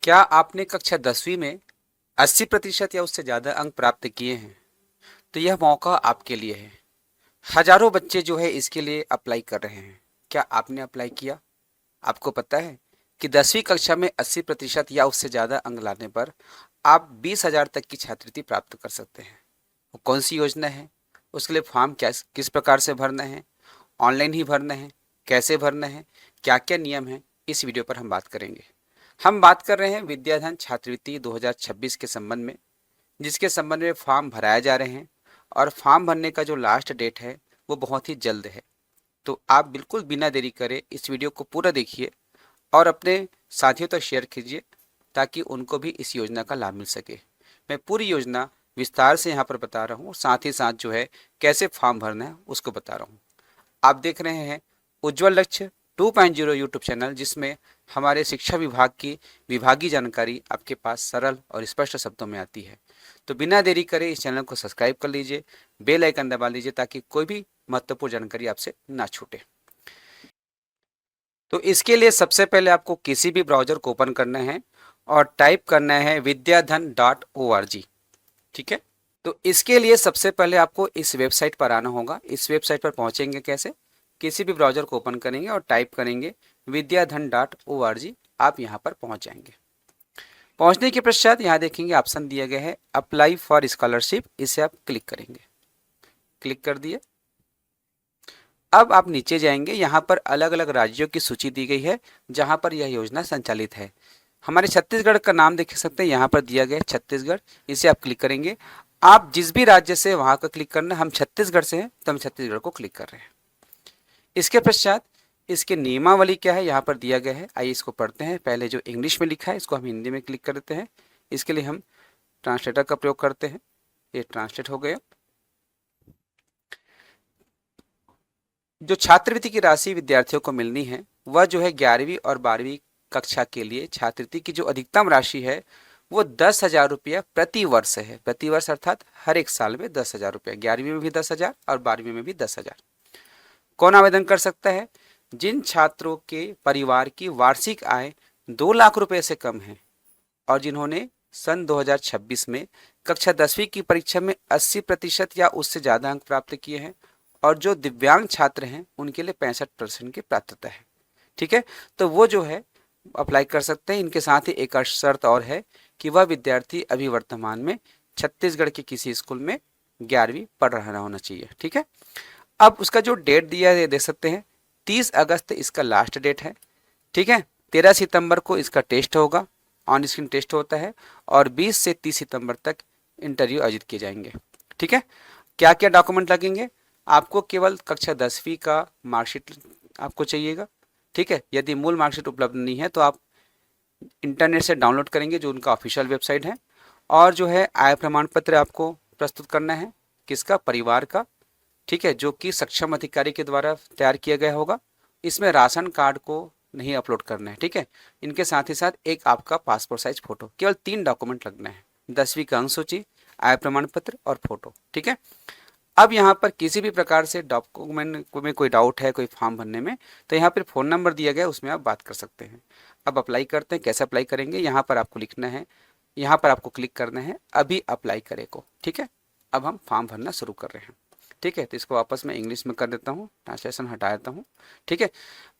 क्या आपने कक्षा 10वीं में 80% या उससे ज़्यादा अंक प्राप्त किए हैं? तो यह मौका आपके लिए है। हजारों बच्चे जो है इसके लिए अप्लाई कर रहे हैं। क्या आपने अप्लाई किया? आपको पता है कि 10वीं कक्षा में 80% या उससे ज़्यादा अंक लाने पर आप 20,000 तक की छात्रवृत्ति प्राप्त कर सकते हैं। वो कौन सी योजना है? उसके लिए फॉर्म किस प्रकार से भरना है? ऑनलाइन ही भरना है? कैसे भरना है? क्या क्या नियम है? इस वीडियो पर हम बात करेंगे। हम बात कर रहे हैं विद्याधन छात्रवृत्ति 2026 के संबंध में, जिसके संबंध में फॉर्म भराए जा रहे हैं और फॉर्म भरने का जो लास्ट डेट है वो बहुत ही जल्द है। तो आप बिल्कुल बिना देरी करे इस वीडियो को पूरा देखिए और अपने साथियों तक शेयर कीजिए ताकि उनको भी इस योजना का लाभ मिल सके। मैं पूरी योजना विस्तार से यहाँ पर बता रहा हूँ, साथ ही साथ जो है कैसे फॉर्म भरना है उसको बता रहा हूँ। आप देख रहे हैं उज्ज्वल लक्ष्य 2.0 यूट्यूब चैनल, जिसमें हमारे शिक्षा विभाग की विभागीय जानकारी आपके पास सरल और स्पष्ट शब्दों में आती है। तो बिना देरी करे इस चैनल को सब्सक्राइब कर लीजिए, बेल आइकन दबा लीजिए ताकि कोई भी महत्वपूर्ण जानकारी आपसे ना छूटे। तो इसके लिए सबसे पहले आपको किसी भी ब्राउजर को ओपन करना है और टाइप करना है vidyadhan.org। ठीक है, तो इसके लिए सबसे पहले आपको इस वेबसाइट पर आना होगा। इस वेबसाइट पर पहुंचेंगे कैसे? किसी भी ब्राउजर को ओपन करेंगे और टाइप करेंगे vidyadhan.org। आप यहां पर पहुंच जाएंगे। पहुंचने के पश्चात यहाँ देखेंगे ऑप्शन दिया गया है अप्लाई फॉर स्कॉलरशिप, इसे आप क्लिक करेंगे। क्लिक कर दिए। अब आप नीचे जाएंगे, यहाँ पर अलग अलग राज्यों की सूची दी गई है जहाँ पर यह योजना संचालित है। हमारे छत्तीसगढ़ का नाम देख सकते हैं, यहाँ पर दिया गया है छत्तीसगढ़, इसे आप क्लिक करेंगे। आप जिस भी राज्य से वहाँ का क्लिक करना, हम छत्तीसगढ़ से हैं तो हम छत्तीसगढ़ को क्लिक कर रहे हैं। इसके पश्चात इसके नियमावली क्या है यहाँ पर दिया गया है, आइए इसको पढ़ते हैं। पहले जो इंग्लिश में लिखा है इसको हम हिंदी में क्लिक कर देते हैं। इसके लिए हम ट्रांसलेटर का प्रयोग करते हैं। ये ट्रांसलेट हो गया। जो छात्रवृत्ति की राशि विद्यार्थियों को मिलनी है वह जो है 11वीं और 12वीं कक्षा के लिए छात्रवृत्ति की जो अधिकतम राशि है वो 10,000 रुपया प्रति वर्ष है। प्रति वर्ष अर्थात हर एक साल में 10,000 रुपया, 11वीं में भी 10,000 और 12वीं में भी 10,000। कौन आवेदन कर सकता है? जिन छात्रों के परिवार की वार्षिक आय 2 लाख रुपए से कम है और जिन्होंने सन 2026 में कक्षा 10वीं की परीक्षा में 80% या उससे ज़्यादा अंक प्राप्त किए हैं और जो दिव्यांग छात्र हैं उनके लिए 65% की पात्रता है। ठीक है, तो वो जो है अप्लाई कर सकते हैं। इनके साथ ही एक शर्त और है कि वह विद्यार्थी अभी वर्तमान में छत्तीसगढ़ के किसी स्कूल में 11वीं पढ़ रहा होना चाहिए। ठीक है, अब उसका जो डेट दिया है देख सकते हैं, 30 अगस्त इसका लास्ट डेट है। ठीक है, 13 सितंबर को इसका टेस्ट होगा, ऑन स्क्रीन टेस्ट होता है और 20 से 30 सितंबर तक इंटरव्यू आयोजित किए जाएंगे। ठीक है, क्या क्या डॉक्यूमेंट लगेंगे? आपको केवल कक्षा 10वीं का मार्कशीट आपको चाहिएगा। ठीक है, यदि मूल मार्कशीट उपलब्ध नहीं है तो आप इंटरनेट से डाउनलोड करेंगे, जो उनका ऑफिशियल वेबसाइट है। और जो है आय प्रमाण पत्र आपको प्रस्तुत करना है, किसका? परिवार का। ठीक है, जो कि सक्षम अधिकारी के द्वारा तैयार किया गया होगा। इसमें राशन कार्ड को नहीं अपलोड करना है। ठीक है, इनके साथ ही साथ एक आपका पासपोर्ट साइज फोटो, केवल 3 डॉक्यूमेंट लगना है, 10वीं का अंक सूची, आय प्रमाण पत्र और फोटो। ठीक है, अब यहाँ पर किसी भी प्रकार से डॉक्यूमेंट में कोई डाउट है, कोई फॉर्म भरने में, तो यहाँ पर फ़ोन नंबर दिया गया है, उसमें आप बात कर सकते हैं। अब अप्लाई करते हैं। कैसे अप्लाई करेंगे? यहाँ पर आपको लिखना है, यहाँ पर आपको क्लिक करना है अभी अप्लाई करे को। ठीक है, अब हम फॉर्म भरना शुरू कर रहे हैं। ठीक है, तो इसको वापस मैं इंग्लिश में कर देता हूँ, ट्रांसलेशन हटा देता हूँ। ठीक है,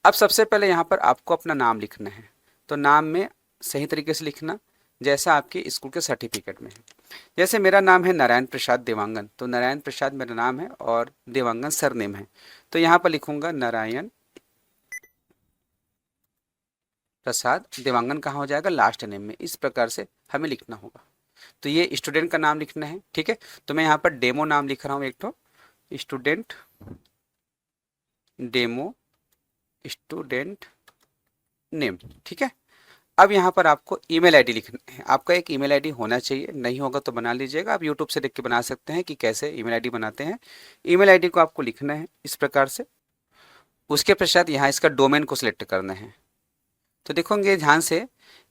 अब सबसे पहले यहाँ पर आपको अपना नाम लिखना है। तो नाम में सही तरीके से लिखना जैसा आपके स्कूल के सर्टिफिकेट में है। जैसे मेरा नाम है नारायण प्रसाद देवांगन, तो नारायण प्रसाद मेरा नाम है और देवांगन सरनेम है। तो यहाँ पर लिखूंगा नारायण प्रसाद देवांगन, कहाँ हो जाएगा? लास्ट नेम में। इस प्रकार से हमें लिखना होगा। तो ये स्टूडेंट का नाम लिखना है। ठीक है, तो मैं यहाँ पर डेमो नाम लिख रहा हूँ, एक तो स्टूडेंट डेमो स्टूडेंट नेम। ठीक है, अब यहाँ पर आपको ईमेल आईडी लिखना है। आपका एक ईमेल आईडी होना चाहिए, नहीं होगा तो बना लीजिएगा। आप यूट्यूब से देख के बना सकते हैं कि कैसे ईमेल आईडी बनाते हैं। ईमेल आईडी को आपको लिखना है इस प्रकार से। उसके पश्चात यहाँ इसका डोमेन को सिलेक्ट करना है। तो देखोगे ध्यान से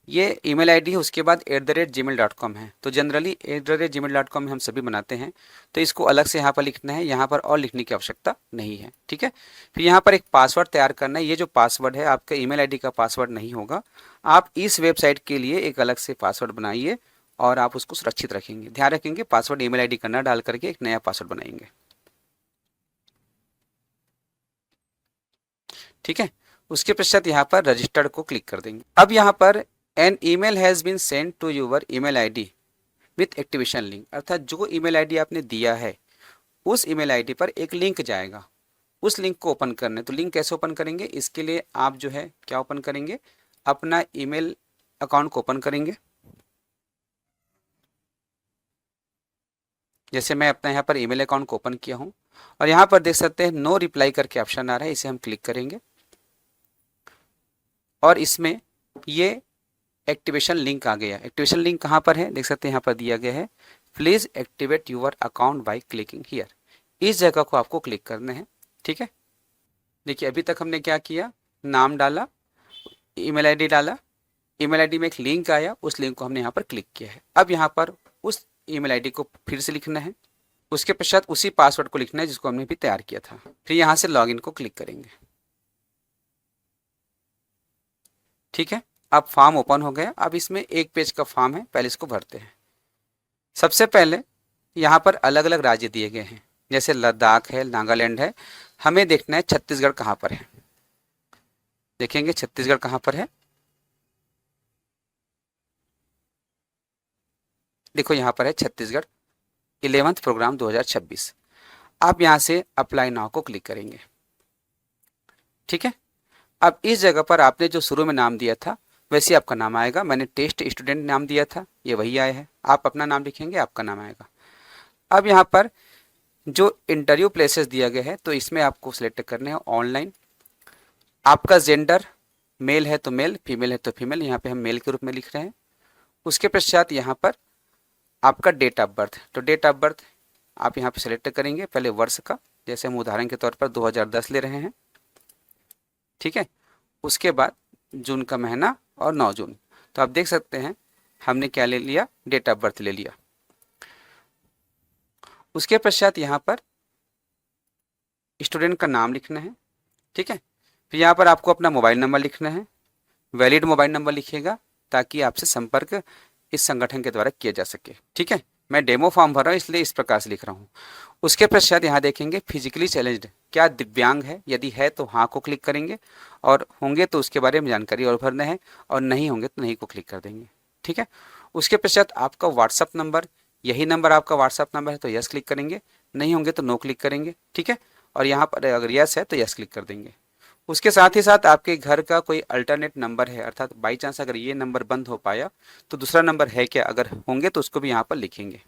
ये ईमेल आईडी है, उसके बाद @gmail.com है। तो जनरली @gmail.com में हम सभी बनाते हैं, तो इसको अलग से यहाँ पर लिखना है, यहाँ पर और लिखने की आवश्यकता नहीं है। ठीक है, फिर यहाँ पर एक पासवर्ड तैयार करना है। ये जो पासवर्ड है आपका ईमेल आईडी का पासवर्ड नहीं होगा, आप इस वेबसाइट के लिए एक अलग से पासवर्ड बनाइए और आप उसको सुरक्षित रखेंगे। ध्यान रखेंगे पासवर्ड ईमेल आईडी का न डाल करके एक नया पासवर्ड बनाएंगे। ठीक है, उसके पश्चात यहाँ पर रजिस्टर्ड को क्लिक कर देंगे। अब यहाँ पर an email has been sent to your email ID with activation link, अर्थात जो ईमेल आईडी आपने दिया है उस ईमेल आईडी पर एक लिंक जाएगा, उस लिंक को ओपन करने। तो लिंक कैसे ओपन करेंगे, इसके लिए आप जो है क्या ओपन करेंगे, अपना ईमेल अकाउंट को ओपन करेंगे। जैसे मैं अपना यहाँ पर ईमेल अकाउंट को ओपन किया हूँ और यहाँ पर देख सकते हैं नो रिप्लाई करके ऑप्शन आ रहा है, इसे हम क्लिक करेंगे और इसमें ये एक्टिवेशन लिंक आ गया। एक्टिवेशन लिंक कहाँ पर है, देख सकते हैं यहाँ पर दिया गया है, please activate your account by clicking here. इस जगह को आपको क्लिक करना है। ठीक है, देखिए अभी तक हमने क्या किया, नाम डाला, ईमेल आईडी डाला, ईमेल आईडी में एक लिंक आया, उस लिंक को हमने यहाँ पर क्लिक किया है। अब यहाँ पर उस ईमेल आईडी को फिर से लिखना है, उसके पश्चात उसी पासवर्ड को लिखना है जिसको हमने भी तैयार किया था। फिर यहाँ से लॉगिन को क्लिक करेंगे। ठीक है, अब फॉर्म ओपन हो गया। अब इसमें एक पेज का फॉर्म है, पहले इसको भरते हैं। सबसे पहले यहाँ पर अलग अलग राज्य दिए गए हैं, जैसे लद्दाख है, नागालैंड है। हमें देखना है छत्तीसगढ़ कहाँ पर है। देखेंगे छत्तीसगढ़ कहाँ पर है, देखो यहाँ पर है छत्तीसगढ़ 11th प्रोग्राम 2026। आप यहाँ से अप्लाई नाउ को क्लिक करेंगे। ठीक है, अब इस जगह पर आपने जो शुरू में नाम दिया था वैसे आपका नाम आएगा। मैंने टेस्ट स्टूडेंट नाम दिया था, ये वही आया है। आप अपना नाम लिखेंगे, आपका नाम आएगा। अब यहाँ पर जो इंटरव्यू प्लेसेस दिया गया है तो इसमें आपको सिलेक्ट करने हैं ऑनलाइन। आपका जेंडर मेल है तो मेल, फीमेल है तो फीमेल, यहाँ पे हम मेल के रूप में लिख रहे हैं। उसके पश्चात यहाँ पर आपका डेट ऑफ बर्थ, तो डेट ऑफ बर्थ आप यहाँ पे सिलेक्ट करेंगे पहले वर्ष का, जैसे हम उदाहरण के तौर पर 2010 ले रहे हैं। ठीक है, उसके बाद जून का महीना और 9 जून। तो आप देख सकते हैं हमने क्या ले लिया, डेट ऑफ बर्थ ले लिया। उसके पश्चात यहाँ पर स्टूडेंट का नाम लिखना है। ठीक है, फिर यहाँ पर आपको अपना मोबाइल नंबर लिखना है, वैलिड मोबाइल नंबर लिखिएगा ताकि आपसे संपर्क इस संगठन के द्वारा किया जा सके। ठीक है, मैं डेमो फॉर्म भर रहा हूँ इसलिए इस प्रकार से लिख रहा हूँ। उसके पश्चात यहाँ देखेंगे फिजिकली चैलेंज्ड, क्या दिव्यांग है, यदि है तो हाँ को क्लिक करेंगे और होंगे तो उसके बारे में जानकारी और भरना है, और नहीं होंगे तो नहीं को क्लिक कर देंगे। ठीक है, उसके पश्चात आपका व्हाट्सअप नंबर, यही नंबर आपका व्हाट्सअप नंबर है तो यस क्लिक करेंगे, नहीं होंगे तो नो क्लिक करेंगे। ठीक है, और यहाँ पर अगर यस है तो यस क्लिक कर देंगे। उसके साथ ही साथ आपके घर का कोई अल्टरनेट नंबर है, अर्थात बाई चांस अगर ये नंबर बंद हो पाया तो दूसरा नंबर है क्या, अगर होंगे तो उसको भी यहाँ पर लिखेंगे।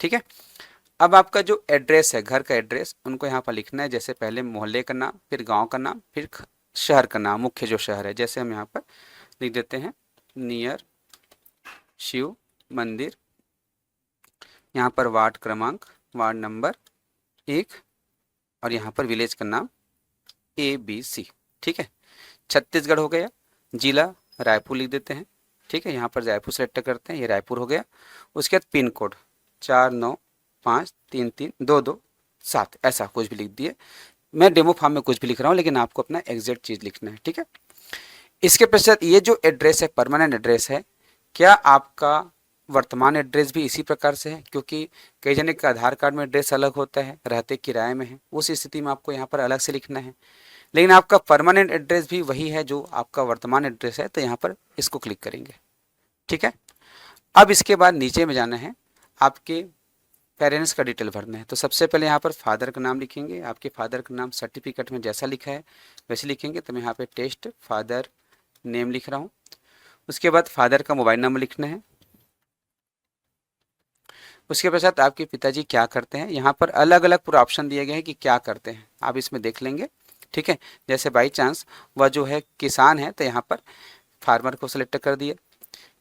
ठीक है, अब आपका जो एड्रेस है, घर का एड्रेस, उनको यहाँ पर लिखना है। जैसे पहले मोहल्ले का नाम, फिर गांव का नाम, फिर शहर का नाम, मुख्य जो शहर है। जैसे हम यहाँ पर लिख देते हैं नियर शिव मंदिर, यहाँ पर वार्ड क्रमांक, वार्ड नंबर 1, और यहाँ पर विलेज का नाम ABC। ठीक है, छत्तीसगढ़ हो गया, जिला रायपुर लिख देते हैं। ठीक है, यहाँ पर रायपुर सेलेक्ट करते हैं, ये रायपुर हो गया। उसके बाद पिन कोड 49533227, ऐसा कुछ भी लिख दिए। मैं डेमो फॉर्म में कुछ भी लिख रहा हूँ लेकिन आपको अपना एग्जैक्ट चीज़ लिखना है। ठीक है, इसके पश्चात ये जो एड्रेस है परमानेंट एड्रेस है, क्या आपका वर्तमान एड्रेस भी इसी प्रकार से है, क्योंकि कई जने का आधार कार्ड में एड्रेस अलग होता है, रहते किराए में है, उस स्थिति में आपको यहाँ पर अलग से लिखना है। लेकिन आपका परमानेंट एड्रेस भी वही है जो आपका वर्तमान एड्रेस है, तो यहाँ पर इसको क्लिक करेंगे। ठीक है, अब इसके बाद नीचे में जाना है, आपके पेरेंट्स का डिटेल भरना है। तो सबसे पहले यहाँ पर फादर का नाम लिखेंगे, आपके फादर का नाम सर्टिफिकेट में जैसा लिखा है वैसे लिखेंगे। तो मैं यहाँ पे टेस्ट फादर नेम लिख रहा हूँ। उसके बाद फादर का मोबाइल नंबर लिखना है। उसके पश्चात आपके पिताजी क्या करते हैं, यहाँ पर अलग अलग पूरा ऑप्शन दिए गए हैं कि क्या करते हैं, आप इसमें देख लेंगे। ठीक है, जैसे बाई चांस वह जो है किसान है तो यहाँ पर फार्मर को सिलेक्ट कर दिया।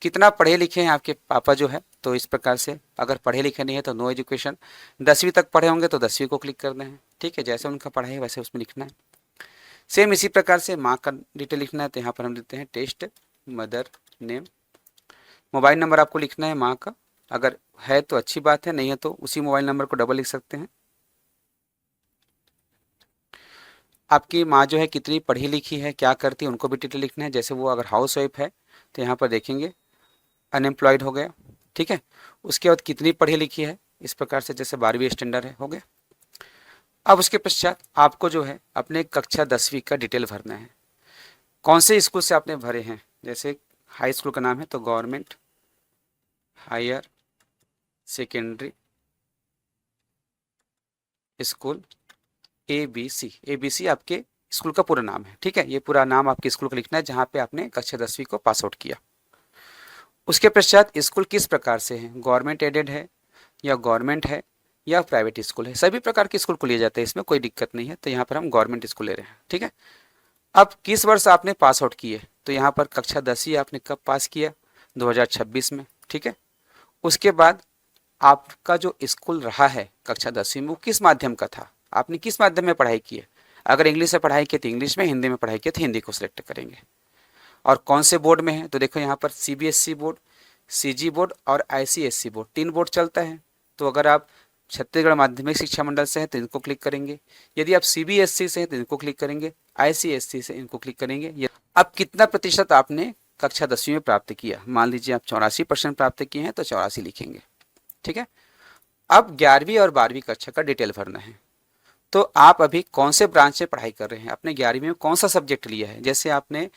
कितना पढ़े लिखे हैं आपके पापा जो है, तो इस प्रकार से अगर पढ़े लिखे नहीं है तो नो एजुकेशन, 10वीं तक पढ़े होंगे तो 10वीं को क्लिक करना है। ठीक है, जैसे उनका पढ़ाई है वैसे उसमें लिखना है। सेम इसी प्रकार से माँ का डिटेल लिखना है, तो यहाँ पर हम लिखते हैं test mother name. Mobile number आपको लिखना है माँ का, अगर है तो अच्छी बात है, नहीं है तो उसी मोबाइल नंबर को डबल लिख सकते हैं। आपकी माँ जो है कितनी पढ़ी लिखी है, क्या करती है, उनको भी डिटेल लिखना है। जैसे वो अगर हाउस वाइफ है तो यहाँ पर देखेंगे अनएम्प्लॉयड हो गया, ठीक है। उसके बाद कितनी पढ़ी लिखी है, इस प्रकार से जैसे 12वीं स्टैंडर्ड है, हो गया। अब उसके पश्चात आपको जो है अपने कक्षा 10वीं का डिटेल भरना है। कौन से स्कूल से आपने भरे हैं, जैसे हाई स्कूल का नाम है तो government higher secondary school ABC आपके स्कूल का पूरा नाम है, ठीक है। ये पूरा नाम आपके स्कूल का लिखना है जहाँ पे आपने कक्षा 10वीं को पास आउट किया। उसके पश्चात स्कूल किस प्रकार से है, गवर्नमेंट एडेड है या गवर्नमेंट है या प्राइवेट स्कूल है, सभी प्रकार के स्कूल को लिए जाते हैं, इसमें कोई दिक्कत नहीं है। तो यहाँ पर हम गवर्नमेंट स्कूल ले रहे हैं, ठीक है। अब किस वर्ष आपने पास आउट किए, तो यहाँ पर कक्षा 10वीं आपने कब पास किया, 2026 में, ठीक है। उसके बाद आपका जो स्कूल रहा है कक्षा 10वीं में वो किस माध्यम का था, आपने किस माध्यम में पढ़ाई की है। अगर इंग्लिश से पढ़ाई की तो इंग्लिश में, हिंदी में पढ़ाई की तो हिंदी को सिलेक्ट करेंगे। और कौन से बोर्ड में है, तो देखो यहाँ पर CBSE बोर्ड, CG बोर्ड और ICSE बोर्ड, 3 बोर्ड चलता है। तो अगर आप छत्तीसगढ़ माध्यमिक शिक्षा मंडल से हैं तो इनको क्लिक करेंगे, यदि आप CBSE से हैं तो इनको क्लिक करेंगे, ICSE से इनको क्लिक करेंगे। अब कितना प्रतिशत आपने कक्षा 10वीं में प्राप्त किया, मान लीजिए आप 84% प्राप्त किए हैं तो 84 लिखेंगे, ठीक है। अब 11वीं और 12वीं कक्षा का डिटेल भरना है। तो आप अभी कौन से ब्रांच से पढ़ाई कर रहे हैं, अपने 11वीं में कौन सा सब्जेक्ट लिया है। जैसे आपने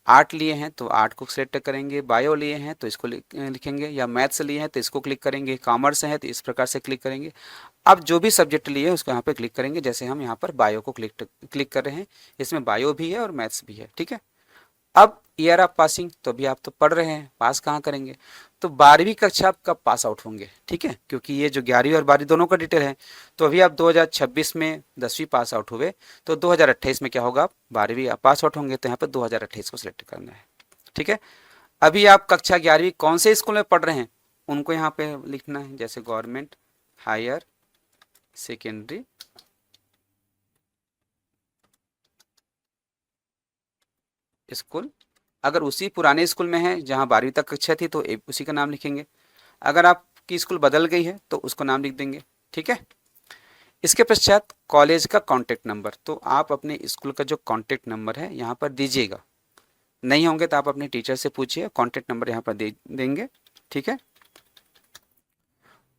आर्ट लिए हैं तो आर्ट को सिलेक्ट करेंगे, बायो लिए हैं तो इसको लिखेंगे, या मैथ्स लिए हैं तो इसको क्लिक करेंगे, कॉमर्स है तो इस प्रकार से क्लिक करेंगे। आप जो भी सब्जेक्ट लिए हैं उसको यहाँ पे क्लिक करेंगे। जैसे हम यहाँ पर बायो को क्लिक कर रहे हैं, इसमें बायो भी है और मैथ्स भी है, ठीक है। अब ईयर ऑफ पासिंग, तो अभी आप तो पढ़ रहे हैं, पास कहाँ करेंगे, तो 12वीं कक्षा आप कब पास आउट होंगे, ठीक है। क्योंकि ये जो 11वीं और 12वीं दोनों का डिटेल है, तो अभी आप 2026 में 10वीं पास आउट हुए तो 2028 में क्या होगा, आप 12वीं पास आउट होंगे, तो यहाँ पर 2028 को सिलेक्ट करना है, ठीक है। अभी आप कक्षा 11वीं कौन से स्कूल में पढ़ रहे हैं उनको यहाँ पे लिखना है। जैसे गवर्नमेंट हायर सेकेंडरी स्कूल, अगर उसी पुराने स्कूल में है जहाँ 12वीं तक कक्षा थी तो उसी का नाम लिखेंगे। अगर आपकी स्कूल बदल गई है तो उसको नाम लिख देंगे, ठीक है। इसके पश्चात कॉलेज का कॉन्टैक्ट नंबर, तो आप अपने स्कूल का जो कॉन्टैक्ट नंबर है यहाँ पर दीजिएगा। नहीं होंगे तो आप अपने टीचर से पूछिए, कॉन्टैक्ट नंबर यहाँ पर देंगे, ठीक है।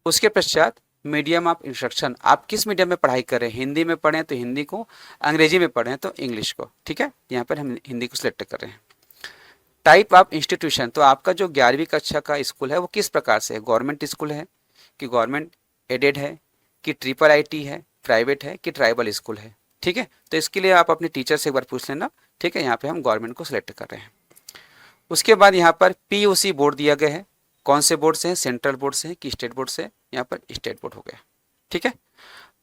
उसके पश्चात मीडियम ऑफ इंस्ट्रक्शन, आप किस मीडियम में पढ़ाई कर रहे हैं, हिंदी में पढ़ें तो हिंदी को, अंग्रेजी में पढ़ें तो इंग्लिश को, ठीक है। यहाँ पर हम हिंदी को सिलेक्ट कर रहे हैं। टाइप ऑफ इंस्टीट्यूशन, तो आपका जो 11वीं कक्षा का स्कूल है वो किस प्रकार से है, गवर्नमेंट स्कूल है कि गवर्नमेंट एडेड है कि IIIT है, प्राइवेट है कि ट्राइबल स्कूल है, ठीक है। तो इसके लिए आप अपने टीचर से एक बार पूछ लेना, ठीक है। यहाँ पे हम गवर्नमेंट को सिलेक्ट कर रहे हैं। उसके बाद यहाँ पर POC बोर्ड दिया गया है, कौन से बोर्ड से है, सेंट्रल बोर्ड से है कि स्टेट बोर्ड से, यहाँ पर स्टेट बोर्ड हो गया, ठीक है।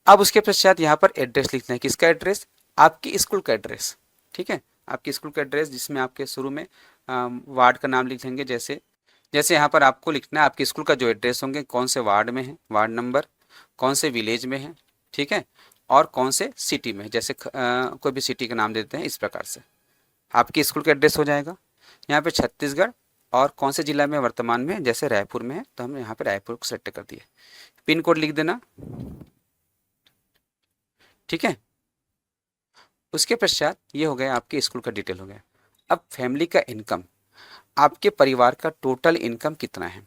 अब उसके पश्चात यहाँ पर एड्रेस लिखना है, किसका एड्रेस, आपकी स्कूल का एड्रेस, ठीक है। आपकी स्कूल का एड्रेस जिसमें आपके शुरू में वार्ड का नाम लिख देंगे। जैसे जैसे यहाँ पर आपको लिखना है आपके स्कूल का जो एड्रेस होंगे, कौन से वार्ड में है, वार्ड नंबर, कौन से विलेज में है, ठीक है, और कौन से सिटी में, जैसे कोई भी सिटी का नाम देते हैं, इस प्रकार से आपके स्कूल का एड्रेस हो जाएगा। यहाँ पे छत्तीसगढ़ और कौन से जिला में वर्तमान में, जैसे रायपुर में है तो हमने यहाँ पे रायपुर को सेलेक्ट कर दिया। पिन कोड लिख देना, ठीक है। उसके पश्चात ये हो गया आपके स्कूल का डिटेल हो गया। अब फैमिली का इनकम, आपके परिवार का टोटल इनकम कितना है।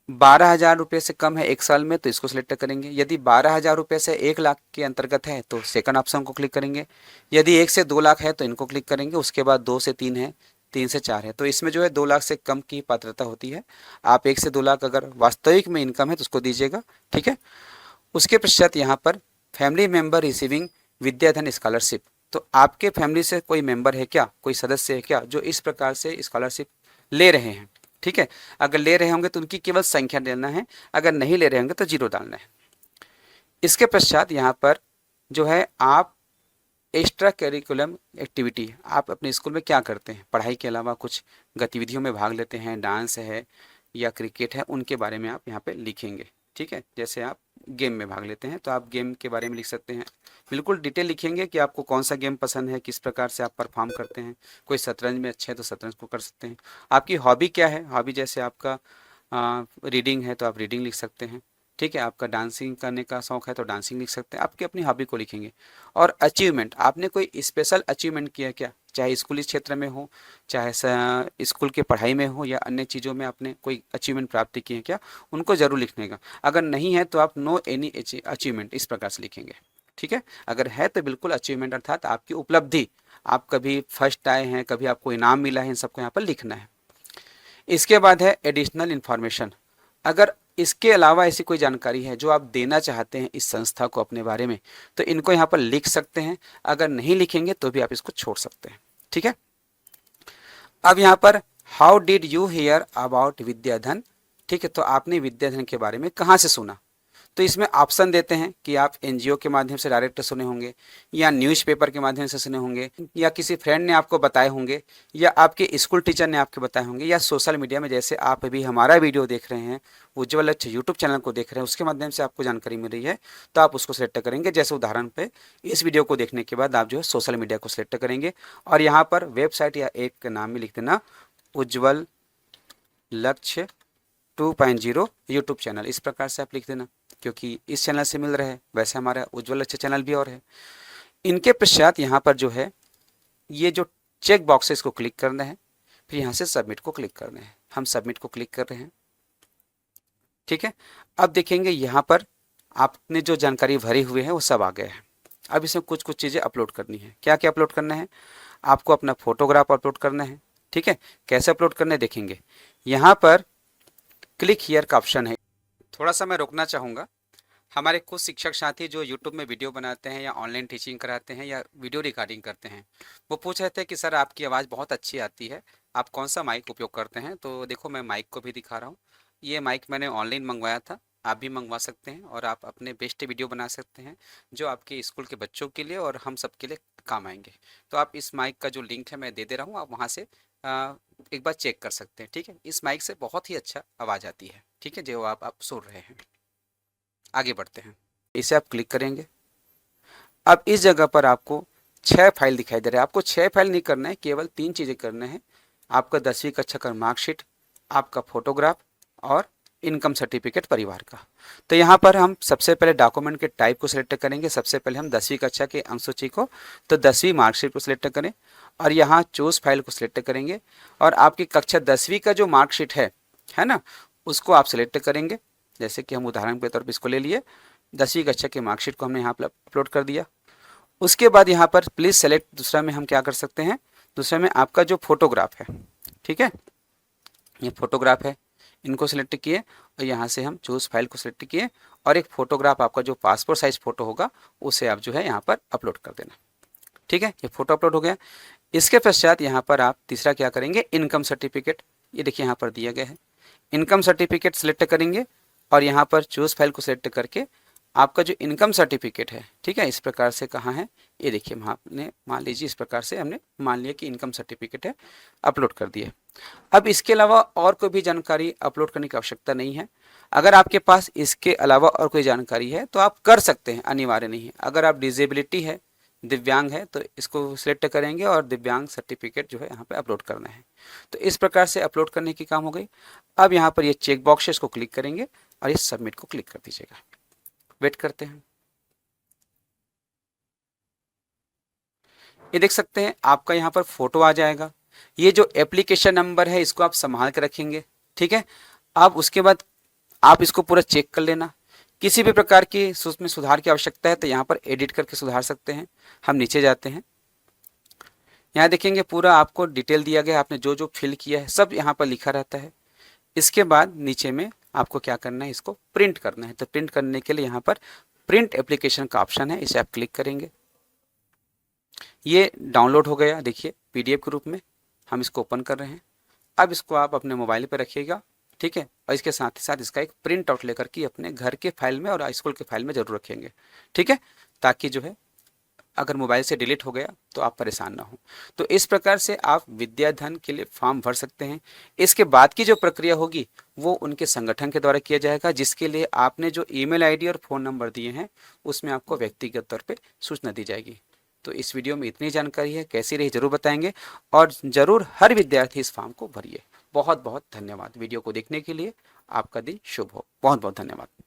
12,000 रुपये से कम है एक साल में तो इसको सिलेक्ट करेंगे। यदि 12,000 रुपये से 1 लाख के अंतर्गत है तो सेकंड ऑप्शन को क्लिक करेंगे। यदि 1 से 2 लाख है तो इनको क्लिक करेंगे। उसके बाद 2 से 3 है, 3 से 4 है, तो इसमें जो है 2 लाख से कम की पात्रता होती है। आप 1 से 2 लाख अगर वास्तविक में इनकम है तो उसको दीजिएगा, ठीक है। उसके पश्चात यहाँ पर फैमिली मेंबर रिसीविंग विद्याधन स्कॉलरशिप, तो आपके फैमिली से कोई मेंबर है क्या, कोई सदस्य है क्या जो इस प्रकार से स्कॉलरशिप ले रहे हैं, ठीक है। अगर ले रहे होंगे तो उनकी केवल संख्या डालना है, अगर नहीं ले रहे होंगे तो 0 डालना है। इसके पश्चात यहाँ पर जो है आप एक्स्ट्रा करिकुलम एक्टिविटी, आप अपने स्कूल में क्या करते हैं, पढ़ाई के अलावा कुछ गतिविधियों में भाग लेते हैं, डांस है या क्रिकेट है, उनके बारे में आप यहाँ पे लिखेंगे, ठीक है। जैसे आप गेम में भाग लेते हैं, तो आप गेम के बारे में लिख सकते हैं। बिल्कुल डिटेल लिखेंगे कि आपको कौन सा गेम पसंद है, किस प्रकार से आप परफॉर्म करते हैं। कोई शतरंज में अच्छे हैं तो शतरंज को कर सकते हैं। आपकी हॉबी क्या है, हॉबी जैसे आपका रीडिंग है तो आप रीडिंग लिख सकते हैं। ठीक है, आपका डांसिंग करने का शौक है तो डांसिंग लिख सकते हैं, आपकी अपनी हॉबी को लिखेंगे। और अचीवमेंट, आपने कोई स्पेशल अचीवमेंट किया क्या, चाहे स्कूली क्षेत्र में हो, चाहे स्कूल की पढ़ाई में हो, या अन्य चीज़ों में आपने कोई अचीवमेंट प्राप्ति की है क्या, उनको जरूर लिखने का। अगर नहीं है तो आप नो एनी अचीवमेंट इस प्रकार से लिखेंगे। ठीक है, अगर है तो बिल्कुल अचीवमेंट अर्थात आपकी उपलब्धि, आप कभी फर्स्ट आए हैं, कभी आपको इनाम मिला है, इन सबको यहाँ पर लिखना है। इसके बाद है एडिशनल इन्फॉर्मेशन। अगर इसके अलावा ऐसी कोई जानकारी है जो आप देना चाहते हैं इस संस्था को अपने बारे में, तो इनको यहाँ पर लिख सकते हैं। अगर नहीं लिखेंगे तो भी आप इसको छोड़ सकते हैं। ठीक है, अब यहाँ पर how did you hear about Vidyadhan. ठीक है, तो आपने विद्याधन के बारे में कहाँ से सुना, तो इसमें ऑप्शन देते हैं कि आप एनजीओ के माध्यम से डायरेक्ट सुने होंगे, या न्यूज़पेपर के माध्यम से सुने होंगे, या किसी फ्रेंड ने आपको बताए होंगे, या आपके स्कूल टीचर ने आपको बताए होंगे, या सोशल मीडिया में जैसे आप अभी हमारा वीडियो देख रहे हैं, उज्ज्वल लक्ष्य यूट्यूब चैनल को देख रहे हैं, उसके माध्यम से आपको जानकारी मिल रही है, तो आप उसको सिलेक्ट करेंगे। जैसे उदाहरण पे इस वीडियो को देखने के बाद आप जो है सोशल मीडिया को सिलेक्ट करेंगे, और यहाँ पर वेबसाइट या ऐप के नाम में लिख देना उज्ज्वल लक्ष्य 2.0 यूट्यूब चैनल, इस प्रकार से आप लिख देना, क्योंकि इस चैनल से मिल रहा है। वैसे हमारा उज्ज्वल लक्ष्य चैनल भी और है। इनके पश्चात यहाँ पर जो है ये जो चेक बॉक्स है इसको क्लिक करना है, फिर यहाँ से सबमिट को क्लिक करना है। हम सबमिट को क्लिक कर रहे हैं। ठीक है, अब देखेंगे यहाँ पर आपने जो जानकारी भरी हुई है वो सब आ गया है। अब इसमें कुछ कुछ चीज़ें अपलोड करनी है। क्या क्या अपलोड करना है, आपको अपना फोटोग्राफ अपलोड करना है। ठीक है, कैसे अपलोड करना है देखेंगे। यहाँ पर क्लिक हियर का ऑप्शन है। थोड़ा सा मैं रोकना चाहूँगा। हमारे कुछ शिक्षक साथी जो यूट्यूब में वीडियो बनाते हैं, या ऑनलाइन टीचिंग कराते हैं, या वीडियो रिकॉर्डिंग करते हैं, वो पूछ रहे थे कि सर आपकी आवाज़ बहुत अच्छी आती है, आप कौन सा माइक उपयोग करते हैं। तो देखो मैं माइक को भी दिखा रहा हूँ। ये माइक मैंने ऑनलाइन मंगवाया था, आप भी मंगवा सकते हैं, और आप अपने बेस्ट वीडियो बना सकते हैं जो आपके स्कूल के बच्चों के लिए और हम सब के लिए काम आएंगे। तो आप इस माइक का जो लिंक है मैं दे दे रहा हूँ, आप वहाँ से एक बार चेक कर सकते हैं। ठीक है, इस माइक से बहुत ही अच्छा आवाज़ आती है। ठीक है, जो आप सुन रहे हैं। आगे बढ़ते हैं, इसे आप क्लिक करेंगे। अब इस जगह पर आपको 6 फाइल दिखाई दे रहा है। आपको 6 फाइल नहीं करना है, केवल 3 चीज़ें करना है। आपका 10वीं कक्षा का मार्कशीट, आपका फोटोग्राफ, और इनकम सर्टिफिकेट परिवार का। तो यहाँ पर हम सबसे पहले डॉक्यूमेंट के टाइप को सिलेक्ट करेंगे। सबसे पहले हम 10वीं कक्षा के अनुसूची को, तो 10वीं मार्कशीट को सिलेक्ट करें, और यहाँ चूज फाइल को सिलेक्ट करेंगे, और आपकी कक्षा 10वीं का जो मार्कशीट है ना, उसको आप सिलेक्ट करेंगे। जैसे कि हम उदाहरण के तौर पर इसको ले लिए, 10वीं कक्षा की मार्कशीट को हमने यहाँ पर अपलोड कर दिया। उसके बाद यहाँ पर प्लीज़ सेलेक्ट, दूसरा में हम क्या कर सकते हैं, दूसरे में आपका जो फोटोग्राफ है, ठीक है, ये फोटोग्राफ है, इनको सिलेक्ट किए, और यहाँ से हम चूज फाइल को सिलेक्ट किए, और एक फोटोग्राफ आपका जो पासपोर्ट साइज फोटो होगा उसे आप जो है यहाँ पर अपलोड कर देना। ठीक है, ये फोटो अपलोड हो गया। इसके पश्चात यहाँ पर आप तीसरा क्या करेंगे, इनकम सर्टिफिकेट, ये देखिए यहाँ पर दिया गया है। इनकम सर्टिफिकेट सिलेक्ट करेंगे, और यहाँ पर चूज फाइल को सिलेक्ट करके आपका जो इनकम सर्टिफिकेट है, ठीक है, इस प्रकार से कहाँ है, ये देखिए आपने मान लीजिए इस प्रकार से हमने मान लिया कि इनकम सर्टिफिकेट है, अपलोड कर दिया। अब इसके अलावा और कोई भी जानकारी अपलोड करने की आवश्यकता नहीं है। अगर आपके पास इसके अलावा और कोई जानकारी है तो आप कर सकते हैं, अनिवार्य नहीं है। अगर आप डिजेबिलिटी है, दिव्यांग है, तो इसको सिलेक्ट करेंगे, और दिव्यांग सर्टिफिकेट जो है यहाँ पे अपलोड करना है। तो इस प्रकार से अपलोड करने की काम हो गई। अब यहाँ पर ये चेक बॉक्स है, इसको क्लिक करेंगे, और ये सबमिट को क्लिक कर दीजिएगा। वेट करते हैं। ये देख सकते हैं आपका यहाँ पर फोटो आ जाएगा। ये जो एप्लीकेशन नंबर है इसको आप संभाल के रखेंगे। ठीक है, अब उसके बाद आप इसको पूरा चेक कर लेना। किसी भी प्रकार की उसमें सुधार की आवश्यकता है तो यहाँ पर एडिट करके सुधार सकते हैं। हम नीचे जाते हैं, यहाँ देखेंगे पूरा आपको डिटेल दिया गया, आपने जो जो फिल किया है सब यहाँ पर लिखा रहता है। इसके बाद नीचे में आपको क्या करना है, इसको प्रिंट करना है। तो प्रिंट करने के लिए यहाँ पर प्रिंट एप्लीकेशन का ऑप्शन है, इसे आप क्लिक करेंगे। ये डाउनलोड हो गया, देखिए पीडीएफ के रूप में हम इसको ओपन कर रहे हैं। अब इसको आप अपने मोबाइल पर रखिएगा, ठीक है, और इसके साथ ही साथ इसका एक प्रिंट आउट लेकर के अपने घर के फाइल में और स्कूल के फाइल में जरूर रखेंगे, ठीक है, ताकि जो है अगर मोबाइल से डिलीट हो गया तो आप परेशान ना हो। तो इस प्रकार से आप विद्याधन के लिए फॉर्म भर सकते हैं। इसके बाद की जो प्रक्रिया होगी वो उनके संगठन के द्वारा किया जाएगा, जिसके लिए आपने जो ईमेल आईडी और फ़ोन नंबर दिए हैं उसमें आपको व्यक्तिगत तौर पे सूचना दी जाएगी। तो इस वीडियो में इतनी जानकारी है, कैसी रही ज़रूर बताएंगे और ज़रूर हर विद्यार्थी इस फॉर्म को भरिए। बहुत बहुत धन्यवाद वीडियो को देखने के लिए। आपका दिन शुभ हो। बहुत बहुत धन्यवाद।